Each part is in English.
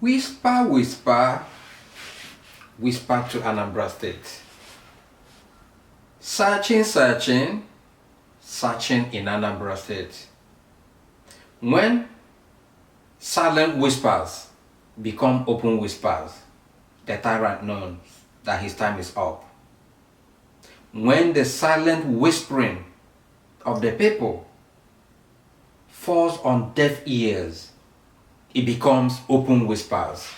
Whisper, whisper, whisper to Anambra State. Searching, searching, searching in Anambra State. When silent whispers become open whispers, the tyrant knows that his time is up. When the silent whispering of the people falls on deaf ears, it becomes open whispers.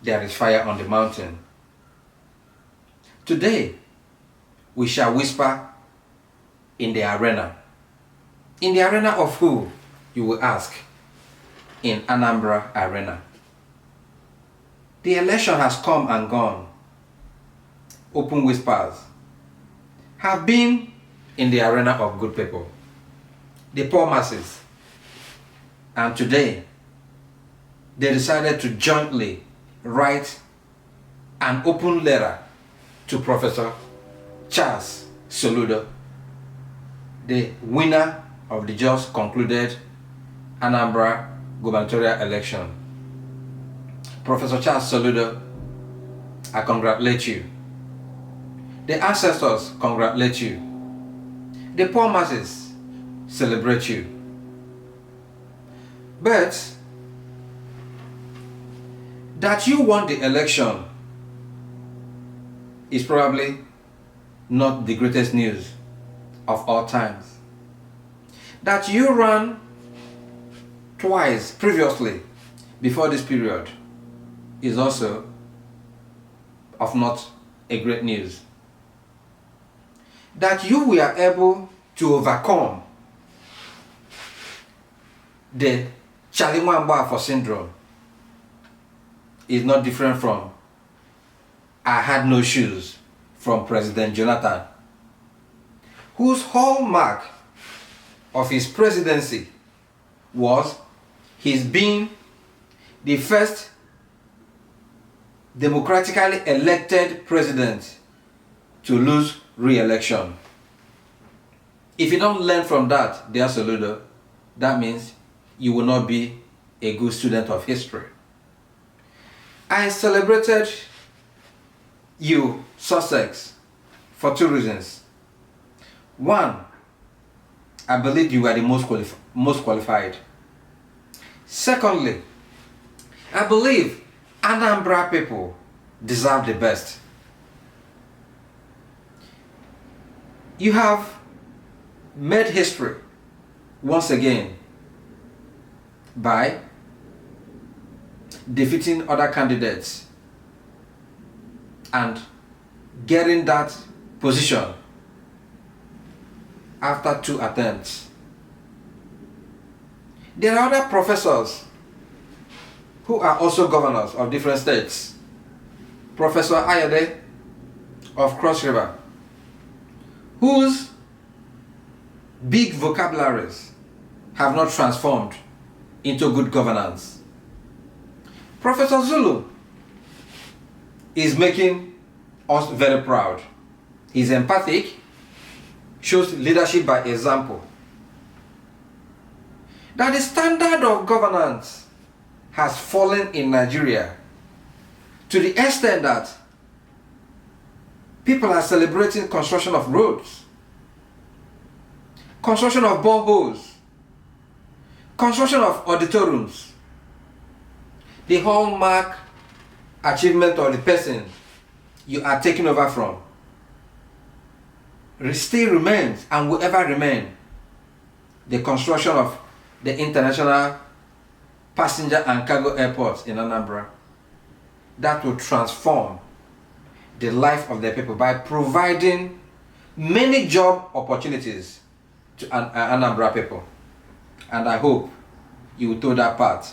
There is fire on the mountain. Today, we shall whisper in the arena. In the arena of who, you will ask? In Anambra Arena. The election has come and gone. Open whispers have been in the arena of good people, the poor masses. And today, they decided to jointly write an open letter to Professor Charles Soludo, the winner of the just concluded Anambra gubernatorial election. Professor Charles Soludo, I congratulate you. The ancestors congratulate you. The poor masses celebrate you. But that you won the election is probably not the greatest news of all times. That you ran twice previously before this period is also of not a great news. That you were able to overcome the Chalimwamba syndrome is not different from I had no shoes from President Jonathan, whose hallmark of his presidency was his being the first democratically elected president to lose re-election. If you don't learn from that, dear Soludo, that means you will not be a good student of history. I celebrated you, Sussex, for two reasons. One, I believe you were the most qualified. Secondly, I believe Anambra people deserve the best. You have made history once again by defeating other candidates and getting that position after 2 attempts. There are other professors who are also governors of different states. Professor Ayade of Cross River, whose big vocabularies have not transformed into good governance. Professor Zulu is making us very proud. He's empathic, shows leadership by example. That the standard of governance has fallen in Nigeria to the extent that people are celebrating construction of roads, construction of boreholes, construction of auditoriums. The hallmark achievement of the person you are taking over from still remains and will ever remain the construction of the international passenger and cargo airports in Anambra. That will transform the life of the people by providing many job opportunities to Anambra people. And I hope you will do that part.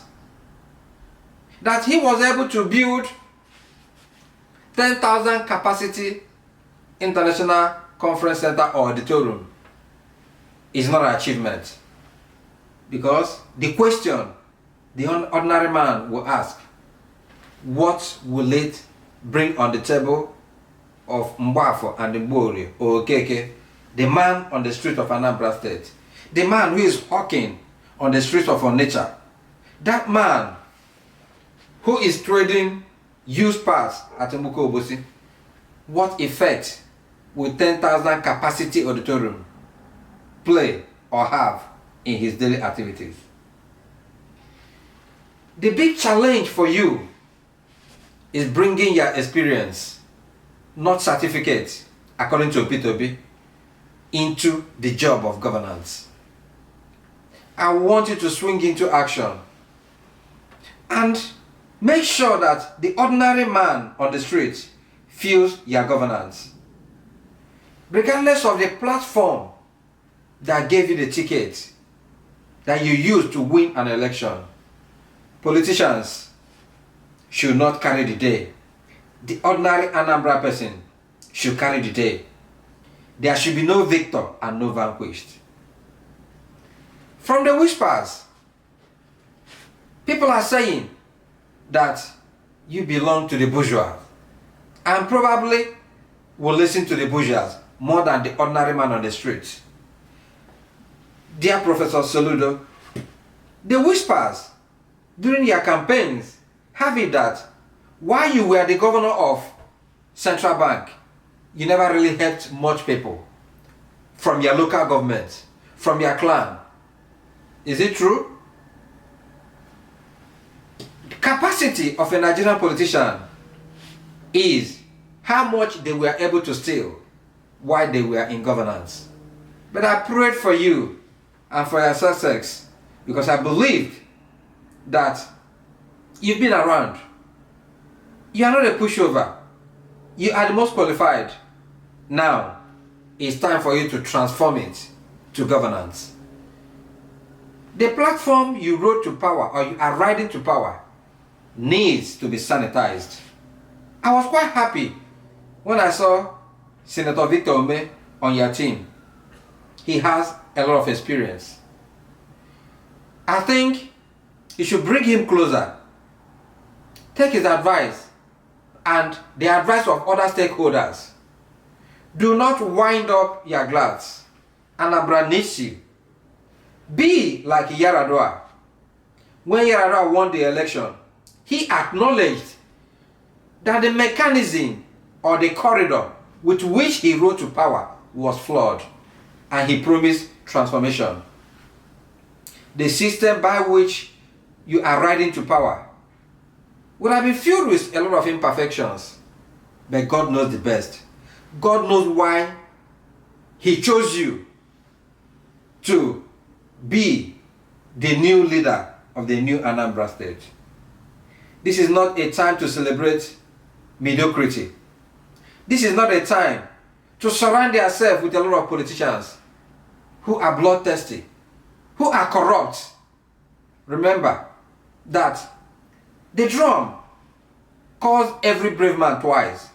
That he was able to build 10,000 capacity international conference center or auditorium is not an achievement. Because the question the ordinary man will ask, what will it bring on the table of Mbafo and Mbori or Okeke, the man on the street of Anambra State, the man who is hawking on the streets of Onitsha, that man who is trading used parts at Emuko Obosi, what effect will 10,000 capacity auditorium play or have in his daily activities? The big challenge for you is bringing your experience, not certificates, according to P2B, into the job of governance. I want you to swing into action and make sure that the ordinary man on the street feels your governance. Regardless of the platform that gave you the ticket that you used to win an election, politicians should not carry the day. The ordinary Anambra person should carry the day. There should be no victor and no vanquished. From the whispers, people are saying that you belong to the bourgeois and probably will listen to the bourgeois more than the ordinary man on the street. Dear Professor Soludo, the whispers during your campaigns have it that while you were the governor of Central Bank, you never really helped much people from your local government, from your clan. Is it true? The capacity of a Nigerian politician is how much they were able to steal while they were in governance. But I prayed for you and for your success because I believed that you've been around. You are not a pushover. You are the most qualified. Now, it's time for you to transform it to governance. The platform you rode to power or you are riding to power needs to be sanitized. I was quite happy when I saw Senator Victor Ome on your team. He has a lot of experience. I think you should bring him closer. Take his advice and the advice of other stakeholders. Do not wind up your glass. Anambra needs you. Be like Yaradua. When Yaradua won the election, he acknowledged that the mechanism or the corridor with which he rode to power was flawed, and he promised transformation. The system by which you are riding to power would have been filled with a lot of imperfections, but God knows the best. God knows why he chose you to be the new leader of the new Anambra state. This is not a time to celebrate mediocrity. This is not a time to surround yourself with a lot of politicians who are bloodthirsty, who are corrupt. Remember that the drum calls every brave man twice,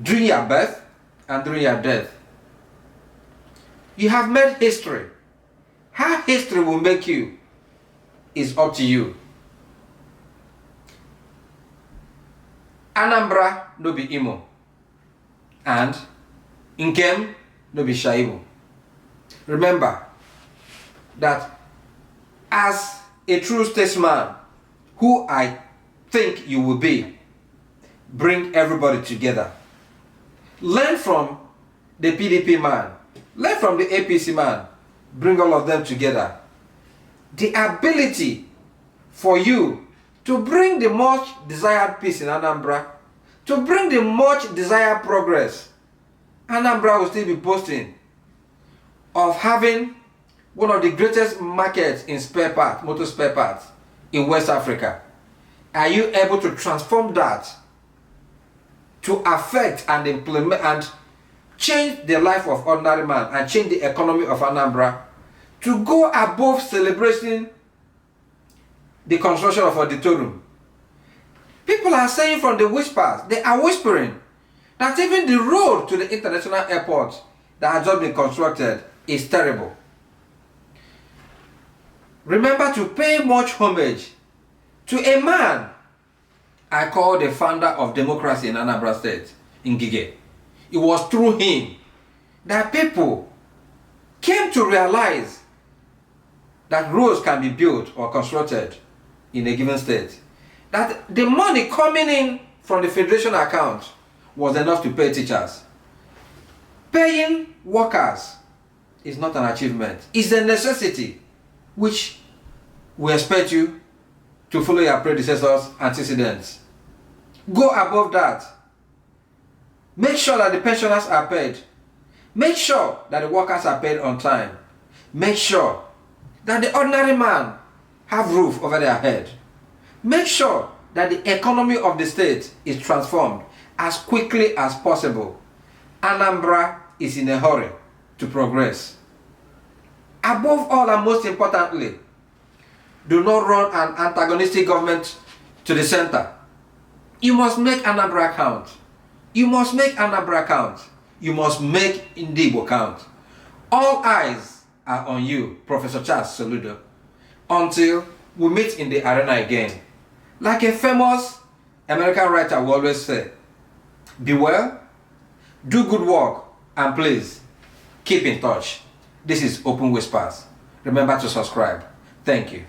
during your birth and during your death. You have made history. How history will make you is up to you. Anambra no be Imo, and Nkem no be Shaibu. Remember that as a true statesman, who I think you will be, bring everybody together. Learn from the PDP man, learn from the APC man, bring all of them together. The ability for you to bring the much desired peace in Anambra, to bring the much desired progress. Anambra will still be boasting of having one of the greatest markets in spare parts, motor spare parts in West Africa. Are you able to transform that to affect and implement and change the life of ordinary man and change the economy of Anambra to go above celebrating the construction of auditorium? People are saying from the whispers, they are whispering that even the road to the international airport that has just been constructed is terrible. Remember to pay much homage to a man I call the founder of democracy in Anambra State, Ngige. It was through him that people came to realize that roads can be built or constructed in a given state. that the money coming in from the federation account was enough to pay teachers. Paying workers is not an achievement. It's a necessity, which we expect you to follow your predecessors' antecedents. Go above that. Make sure that the pensioners are paid. Make sure that the workers are paid on time. Make sure that the ordinary man have roof over their head. Make sure that the economy of the state is transformed as quickly as possible. Anambra is in a hurry to progress. Above all and most importantly, do not run an antagonistic government to the center. You must make Anambra count. You must make Anambra count. You must make Indibo count. All eyes are on you, Professor Charles Soludo, until we meet in the arena again. Like a famous American writer will always say, be well, do good work, and please keep in touch. This is Open Whispers. Remember to subscribe. Thank you.